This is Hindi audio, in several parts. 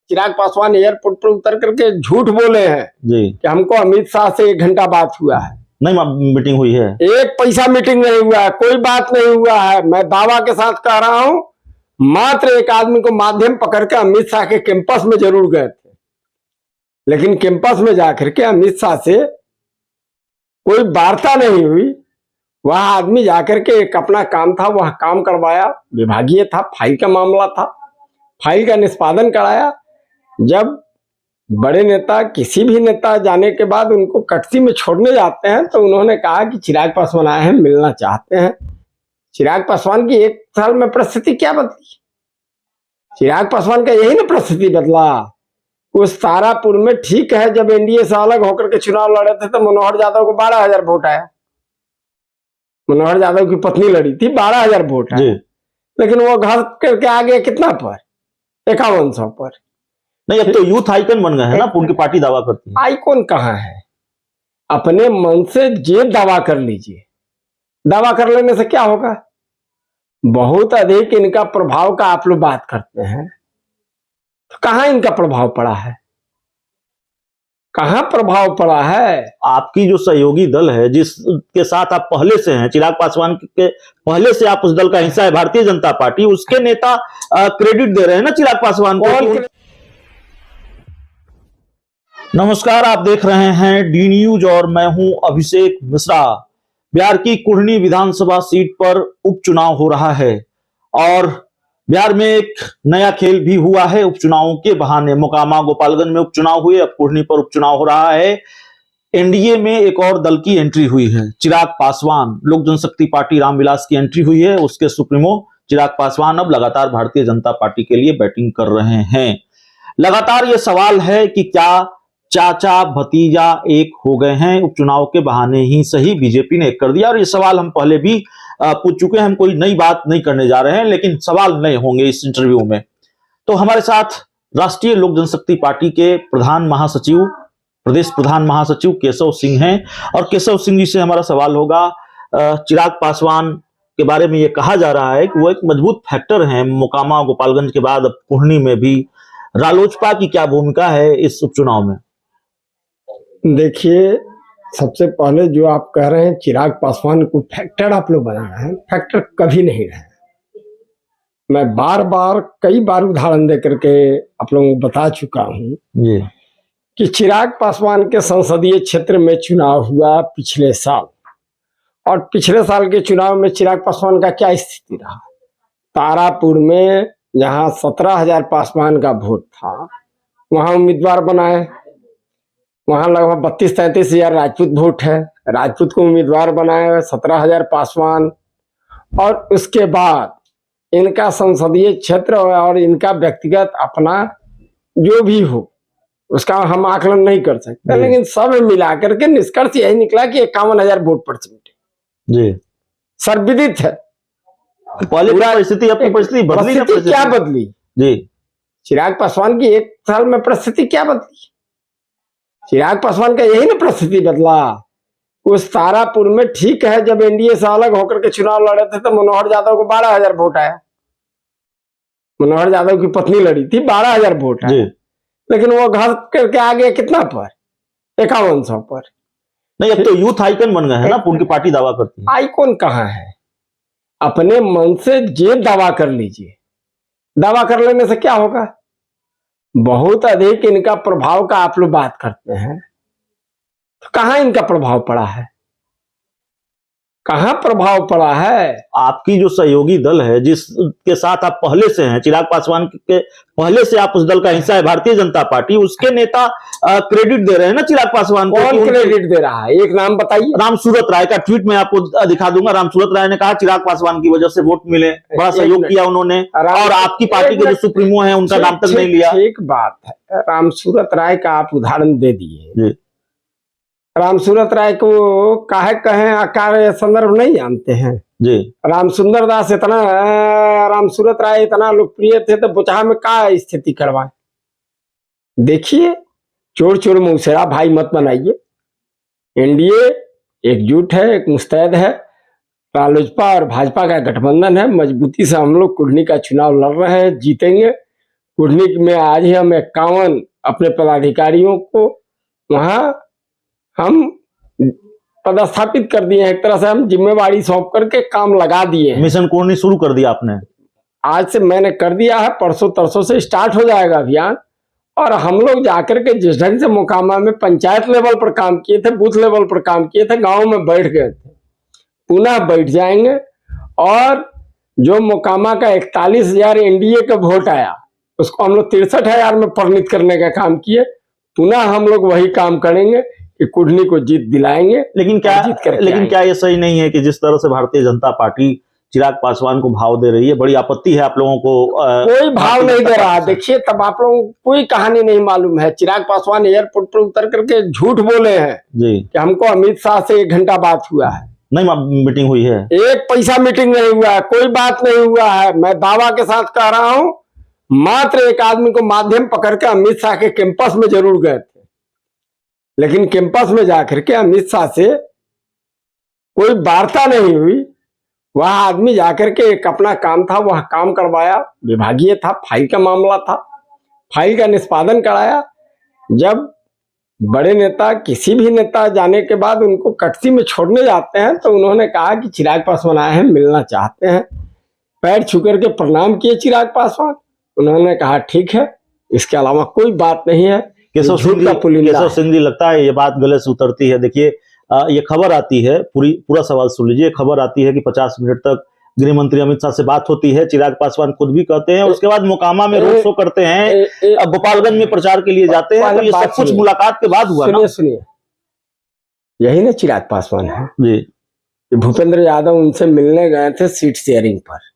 चिराग पासवान एयरपोर्ट पर उतर करके झूठ बोले हैं जी कि हमको अमित शाह से 1 घंटा बात हुआ है। नहीं मीटिंग हुई है, 1 पैसा मीटिंग नहीं हुआ है, कोई बात नहीं हुआ है। मैं दावा के साथ कह रहा हूं, मात्र एक आदमी को माध्यम पकड़ के अमित शाह के कैंपस में जरूर गए थे, लेकिन कैंपस में जाकर के अमित शाह से कोई वार्ता नहीं हुई। वह आदमी जाकर के एक अपना काम था, वह काम करवाया, विभागीय था, फाइल का मामला था, फाइल का निष्पादन कराया। जब बड़े नेता किसी भी नेता जाने के बाद उनको कटसी में छोड़ने जाते हैं तो उन्होंने कहा कि चिराग पासवान आए हैं, मिलना चाहते हैं। चिराग पासवान की 1 साल में परिस्थिति क्या बदली? चिराग पासवान का यही ना परिस्थिति बदला। उस तारापुर में ठीक है, जब एनडीए से अलग होकर के चुनाव लड़े थे तो मनोहर यादव को 12,000 वोट आया। मनोहर यादव की पत्नी लड़ी थी, 12,000 वोट आया, लेकिन वो घर करके आ गया कितना पर? 5100 पर। नहीं, अब तो यूथ आइकन बन गए हैं ना, उनकी पार्टी दावा करती है। आइकॉन कहाँ है? अपने मन से जे दावा कर लीजिए। दावा कर लेने से क्या होगा? बहुत अधिक इनका प्रभाव का आप लोग बात करते हैं, तो कहाँ इनका प्रभाव पड़ा है? कहाँ प्रभाव पड़ा है? आपकी जो सहयोगी दल है, जिसके साथ आप पहले से हैं, चिराग पासवान के पहले से आप उस दल का हिस्सा है, भारतीय जनता पार्टी, उसके नेता क्रेडिट दे रहे हैं ना चिराग पासवान को। नमस्कार, आप देख रहे हैं डी न्यूज और मैं हूं अभिषेक मिश्रा। बिहार की कुढ़नी विधानसभा सीट पर उपचुनाव हो रहा है और बिहार में एक नया खेल भी हुआ है उपचुनावों के बहाने। मोकामा गोपालगंज में उपचुनाव हुए, अब कुढ़नी पर उपचुनाव हो रहा है। एनडीए में एक और दल की एंट्री हुई है, चिराग पासवान, लोक जनशक्ति पार्टी रामविलास की एंट्री हुई है। उसके सुप्रीमो चिराग पासवान अब लगातार भारतीय जनता पार्टी के लिए बैटिंग कर रहे हैं। लगातार ये सवाल है कि क्या चाचा भतीजा एक हो गए हैं? उपचुनाव के बहाने ही सही बीजेपी ने एक कर दिया, और ये सवाल हम पहले भी पूछ चुके हैं। हम कोई नई बात नहीं करने जा रहे हैं, लेकिन सवाल नए होंगे इस इंटरव्यू में। तो हमारे साथ राष्ट्रीय लोक जनशक्ति पार्टी के प्रधान महासचिव, प्रदेश प्रधान महासचिव केशव सिंह हैं, और केशव सिंह जी से हमारा सवाल होगा, चिराग पासवान के बारे में ये कहा जा रहा है कि वो एक मजबूत फैक्टर हैं मोकामा गोपालगंज के बाद, अब कुढ़नी में भी। रालोसपा की क्या भूमिका है इस उपचुनाव में? देखिए, सबसे पहले जो आप कह रहे हैं चिराग पासवान को फैक्टर आप लोग बना रहे हैं, फैक्टर कभी नहीं रहे। मैं बार बार कई बार उदाहरण दे करके आप लोगों को बता चुका हूं कि चिराग पासवान के संसदीय क्षेत्र में चुनाव हुआ पिछले साल, और पिछले साल के चुनाव में चिराग पासवान का क्या स्थिति रहा? तारापुर में जहां 17,000 पासवान का वोट था, वहां उम्मीदवार बनाए। वहां लगभग 32-33 हजार राजपूत वोट है, राजपूत को उम्मीदवार बनाए 17,000 पासवान। और उसके बाद इनका संसदीय क्षेत्र और इनका व्यक्तिगत अपना जो भी हो उसका हम आकलन नहीं कर सकते, लेकिन सब मिलाकर के निष्कर्ष यही निकला कि 51,000 वोट परसेंट जी सर्वविदित है। परिस्थिति अपनी परिस्थिति क्या बदली जी? चिराग पासवान की 1 साल में परिस्थिति क्या बदली? चिराग पासवान का यही ना परिस्थिति बदला। उस तारापुर में ठीक है, जब एनडीए से अलग होकर के चुनाव लड़े थे तो मनोहर यादव को 12,000 वोट आया। मनोहर यादव की पत्नी लड़ी थी, 12,000 वोट आया, लेकिन वो घर करके आ गया कितना पर? 5100 पर। नहीं, अब तो यूथ आइकन बन गए हैं ना, उनकी पार्टी दावा करती है। आइकॉन कहाँ है? अपने मन से जे दावा कर लीजिए। दावा कर लेने से क्या होगा? बहुत अधिक इनका प्रभाव का आप लोग बात करते हैं, तो कहाँ इनका प्रभाव पड़ा है? कहाँ प्रभाव पड़ा है? आपकी जो सहयोगी दल है, जिसके साथ आप पहले से हैं, चिराग पासवान के पहले से आप उस दल का हिस्सा है, भारतीय जनता पार्टी, उसके नेता क्रेडिट दे रहे हैं ना चिराग पासवान को। कौन क्रेडिट दे रहा है? एक नाम बताइए। रामसूरत राय का ट्वीट में आपको दिखा दूंगा। रामसूरत राय ने कहा चिराग पासवान की वजह से वोट मिले, बड़ा सहयोग किया उन्होंने, और आपकी पार्टी के जो सुप्रीमो है उनका नाम तक नहीं लिया। एक बात है, रामसूरत राय का आप उदाहरण दे दिए। रामसूरत राय को काहे कहें आकार संदर्भ नहीं जानते हैं जी? रामसुंदर दास इतना, रामसूरत राय इतना लोकप्रिय थे तो बुचहा में का स्थिति करवाए? देखिए, चोर चोर मुसेरा भाई मत बनाइए। एनडीए एकजुट है, एक मुस्तैद है। रालोसपा और भाजपा का गठबंधन है, मजबूती से हम लोग कुढ़नी का चुनाव लड़ रहे हैं, जीतेंगे। कुढ़नी में आज ही हम 51 अपने पदाधिकारियों को वहां हम पदस्थापित कर दिए हैं। एक तरह से हम जिम्मेवारी सौंप करके काम लगा दिए हैं। मिशन कुढ़नी शुरू कर दिया आपने? आज से मैंने कर दिया है, परसों तरसों से स्टार्ट हो जाएगा अभियान। और हम लोग जाकर के जिस ढंग से मोकामा में पंचायत लेवल पर काम किए थे, बूथ लेवल पर काम किए थे, गांव में बैठ गए थे, पुनः बैठ जाएंगे। और जो मोकामा का 41,000 एनडीए का वोट आया, उसको हम लोग 63,000 में परिणित करने का काम किए। पुनः हम लोग वही काम करेंगे कि कुढ़नी को जीत दिलाएंगे। लेकिन क्या ये सही नहीं है कि जिस तरह से भारतीय जनता पार्टी चिराग पासवान को भाव दे रही है? बड़ी आपत्ति है आप लोगों को। कोई भाव नहीं दे रहा। देखिए, तब आप लोगों को कोई कहानी नहीं मालूम है। चिराग पासवान एयरपोर्ट पर उतर करके झूठ बोले हैं जी कि हमको अमित शाह से 1 घंटा बात हुआ है। नहीं मीटिंग हुई है? 1 पैसा मीटिंग नहीं हुआ है, कोई बात नहीं हुआ है। मैं दावा के साथ कह रहा हूं, मात्र एक आदमी को माध्यम पकड़ के अमित शाह के कैंपस में जरूर गए थे, लेकिन कैंपस में जाकर के अमित शाह से कोई वार्ता नहीं हुई। वह आदमी जाकर के एक अपना काम था, वह काम करवाया, विभागीय था, फाइल का मामला था, फाइल का निष्पादन कराया। जब बड़े नेता, किसी भी नेता जाने के बाद उनको कटसी में छोड़ने जाते हैं, तो उन्होंने कहा कि चिराग पासवान आए हैं, मिलना चाहते हैं। पैर छू करके प्रणाम किए चिराग पासवान। उन्होंने कहा ठीक है, इसके अलावा कोई बात नहीं है। केशव सिंह, लगता है ये बात गले से उतरती है। देखिए, ये खबर आती है, पूरा सवाल सुन लीजिए। खबर आती है कि 50 मिनट तक गृह मंत्री अमित शाह से बात होती है, चिराग पासवान खुद भी कहते हैं। उसके बाद मोकामा में रोड शो करते हैं, अब गोपालगंज में प्रचार के लिए जाते हैं। तो ये सब कुछ मुलाकात के बाद हुआ ना? सुनिए, यही ना चिराग पासवान है जी। भूपेंद्र यादव उनसे मिलने गए थे सीट शेयरिंग पर।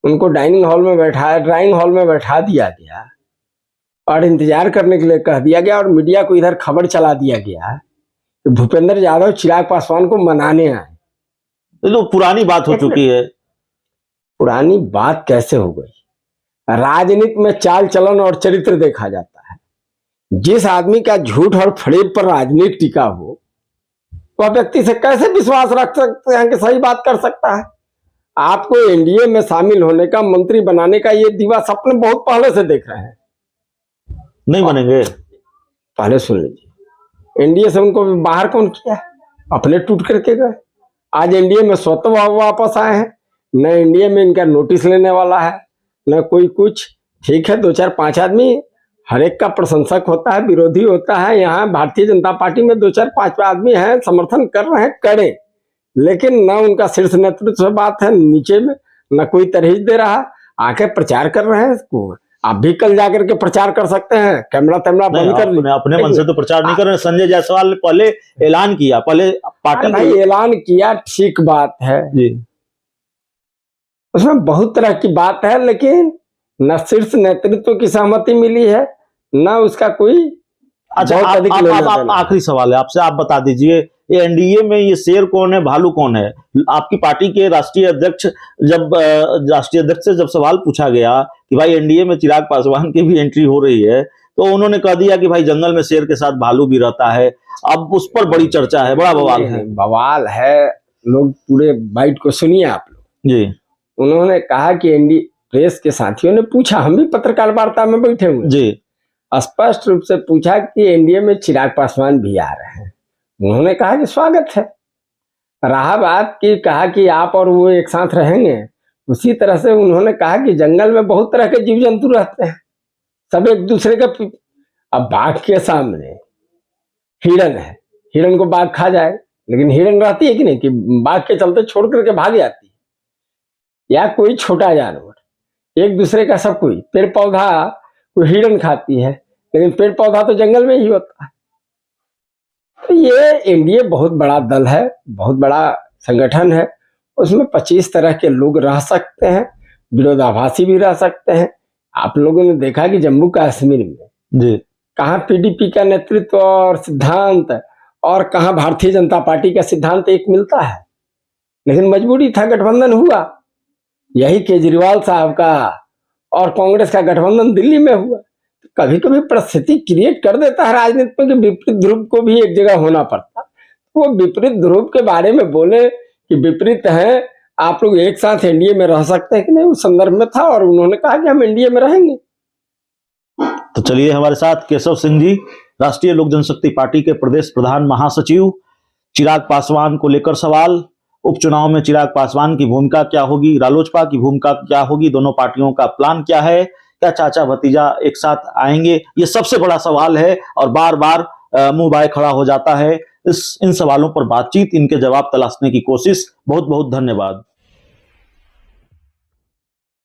उनको ड्राइंग हॉल में बैठा दिया गया और इंतजार करने के लिए कह दिया गया, और मीडिया को इधर खबर चला दिया गया कि भूपेंद्र यादव चिराग पासवान को मनाने आए। तो पुरानी बात हो चुकी है। पुरानी बात कैसे हो गई? राजनीति में चाल चलन और चरित्र देखा जाता है। जिस आदमी का झूठ और फरेब पर राजनीति टिका हो, वह व्यक्ति से कैसे विश्वास रख सकते हैं कि सही बात कर सकता है? आपको एनडीए में शामिल होने का, मंत्री बनाने का ये दिवा सपने बहुत पहले से देख रहे हैं। नहीं बनेंगे? पहले सुन लीजिए, एनडीए से उनको बाहर कौन किया? अपने टूट करके गए। आज एनडीए में स्वतः वापस आए हैं। न एनडीए में इनका नोटिस लेने वाला है, न कोई कुछ। ठीक है, 2 4 5 आदमी, हर एक का प्रशंसक होता है, विरोधी होता है। यहाँ भारतीय जनता पार्टी में 2 4 5 आदमी हैं, समर्थन कर रहे हैं, करें, लेकिन न उनका शीर्ष नेतृत्व से बात है, नीचे में न कोई तरहीज दे रहा। आके प्रचार कर रहे हैं। आप भी कल जाकर के प्रचार कर सकते हैं, कैमरा बंद कर लीजिए। अपने मन से तो प्रचार नहीं कर रहे। संजय जायसवाल ने पहले ऐलान किया, पहले पार्टी भाई ऐलान किया, ठीक बात है जी, उसमें बहुत तरह की बात है, लेकिन न शीर्ष नेतृत्व की सहमति मिली है, न उसका कोई। अच्छा, आप आखिरी सवाल है आपसे, आप बता दीजिए, ये एनडीए में ये शेर कौन है, भालू कौन है? आपकी पार्टी के राष्ट्रीय अध्यक्ष से जब सवाल पूछा गया कि भाई एनडीए में चिराग पासवान की भी एंट्री हो रही है, तो उन्होंने कह दिया कि भाई जंगल में शेर के साथ भालू भी रहता है। अब उस पर बड़ी चर्चा है, बड़ा बवाल है। लोग पूरे बाइट को सुनिए आप लोग जी। उन्होंने कहा कि एनडीए प्रेस के साथियों ने पूछा, हम भी पत्रकार वार्ता में बैठे हुए जी, स्पष्ट रूप से पूछा कि एनडीए में चिराग पासवान भी आ रहे हैं। उन्होंने कहा कि स्वागत है। रहा बात की, कहा कि आप और वो एक साथ रहेंगे, उसी तरह से उन्होंने कहा कि जंगल में बहुत तरह के जीव जंतु रहते हैं, सब एक दूसरे के। अब बाघ के सामने हिरन है, हिरन को बाघ खा जाए, लेकिन हिरन रहती है कि नहीं कि बाघ के चलते छोड़ करके भाग जाती है, या कोई छोटा जानवर एक दूसरे का। सब कोई पेड़ पौधा कोई हिरन खाती है, लेकिन पेड़ पौधा तो जंगल में ही होता है। तो ये एनडीए बहुत बड़ा दल है, बहुत बड़ा संगठन है। उसमें 25 तरह के लोग रह सकते हैं, विरोधाभासी भी रह सकते हैं। आप लोगों ने देखा कि जम्मू कश्मीर में जी, कहाँ पीडीपी का नेतृत्व और सिद्धांत और कहाँ भारतीय जनता पार्टी का सिद्धांत एक मिलता है, लेकिन मजबूरी था, गठबंधन हुआ। यही केजरीवाल साहब का और कांग्रेस का गठबंधन दिल्ली में हुआ। तो कभी कभी परिस्थिति क्रिएट कर देता है राजनीति में कि विपरीत ध्रुव को भी एक जगह होना पड़ता। वो विपरीत ध्रुव के बारे में बोले कि विपरीत है, आप लोग एक साथ एनडीए में रह सकते हैं कि नहीं, उस संदर्भ में था। और उन्होंने कहा कि हम एनडीए में रहेंगे, तो चलिए हमारे साथ केशव सिंह जी, राष्ट्रीय लोक जनशक्ति पार्टी के प्रदेश प्रधान महासचिव। चिराग पासवान को लेकर सवाल, उपचुनाव में चिराग पासवान की भूमिका क्या होगी, रालोसपा की भूमिका क्या होगी, दोनों पार्टियों का प्लान क्या है, क्या चाचा भतीजा एक साथ आएंगे, ये सबसे बड़ा सवाल है और बार बार मुंह बाय खड़ा हो जाता है। इन सवालों पर बातचीत, इनके जवाब तलाशने की कोशिश। बहुत बहुत धन्यवाद।